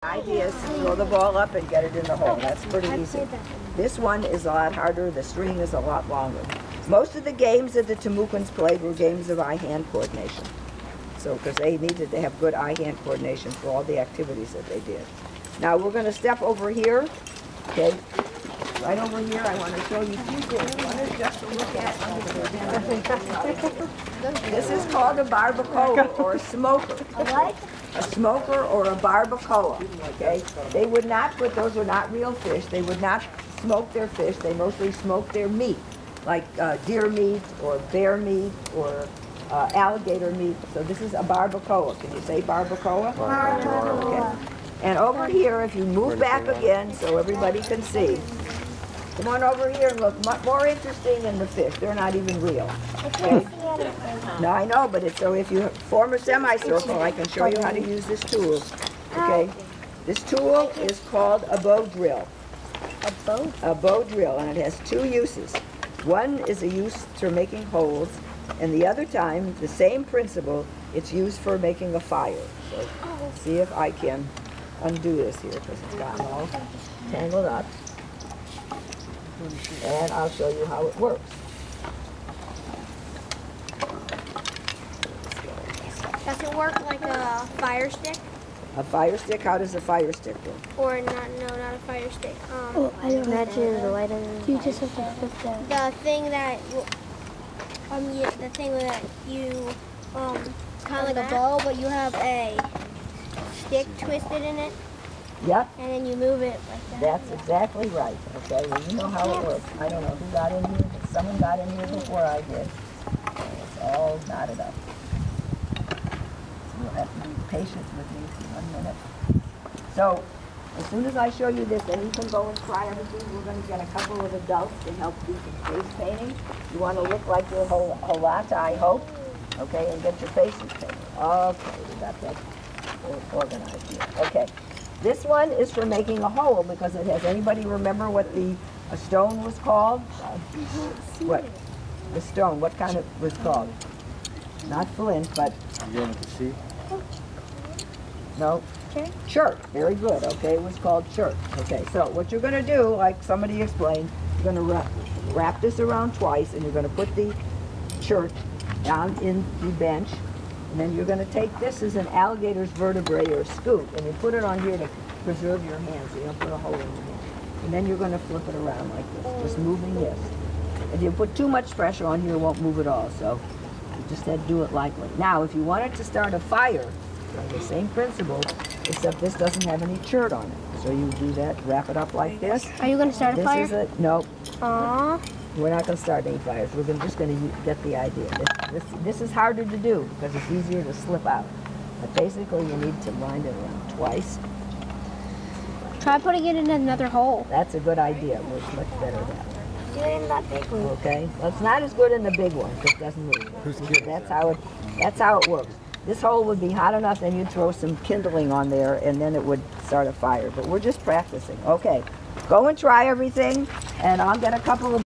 The idea is to throw the ball up and get it in the hole. That's pretty easy. This one is a lot harder. The string is a lot longer. Most of the games that the Timucuans played were games of eye-hand coordination. So, because they needed to have good eye-hand coordination for all the activities that they did. Now we're going to step over here. Okay, right over here. I want to show you two things. One is just to look at. This is called a barbacoa or a smoker. A what? A smoker or a barbacoa, okay? They would not put, those are not real fish. They would not smoke their fish. They mostly smoke their meat, like deer meat or bear meat or alligator meat. So this is a barbacoa. Can you say barbacoa? Okay. And over here, if you move back again so everybody can see, come on over here and look. Much more interesting than the fish. They're not even real. Okay? No, I know, but it's so if you form a semicircle, I can show you how to use this tool. Okay? This tool is called a bow drill. A bow? A bow drill, and it has two uses. One is a use for making holes, and the other time, the same principle, it's used for making a fire. So, see if I can undo this here, because it's gotten all tangled up. And I'll show you how it works. Does it work like a fire stick? A fire stick? How does a fire stick work? Or not? No, not a fire stick. I don't imagine the light on. You just have to flip that. The thing that the thing that you kind of like a bow, but you have a stick twisted in it. Yep. And then you move it like that. That's exactly right. Okay, well, you know how it works. I don't know who got in here, but someone got in here before I did. So it's all knotted up. So you'll have to be patient with me for 1 minute. So, as soon as I show you this, then you can go and try everything. We're going to get a couple of adults to help do some face painting. You want to look like your Holata, I hope. Okay, and get your faces painted. Okay, we got that organized here. Okay. This one is for making a hole because it has, anybody remember what a stone was called? What? The stone, what kind of was called? Not flint, but... You want to see? No? Chert. Very good. Okay, it was called chert. Okay, so what you're going to do, like somebody explained, you're going to wrap this around twice, and you're going to put the chert down in the bench. And then you're going to take this as an alligator's vertebrae or scoop, and you put it on here to preserve your hand, so you don't put a hole in your hand. And then you're going to flip it around like this, just moving this. If you put too much pressure on here, it won't move at all, so you just have to do it lightly. Now, if you wanted to start a fire, the same principle, except this doesn't have any chert on it. So you do that, wrap it up like this. Are you going to start a fire? No. Aww. We're not going to start any fires. We're just going to get the idea. This is harder to do because it's easier to slip out. But basically, you need to wind it around twice. Try putting it in another hole. That's a good idea. It works much better that way. Do it in that big one. Okay. Well, it's not as good in the big one because it doesn't move. That's how it works. This hole would be hot enough, then you'd throw some kindling on there, and then it would start a fire. But we're just practicing. Okay. Go and try everything, and I'll get a couple of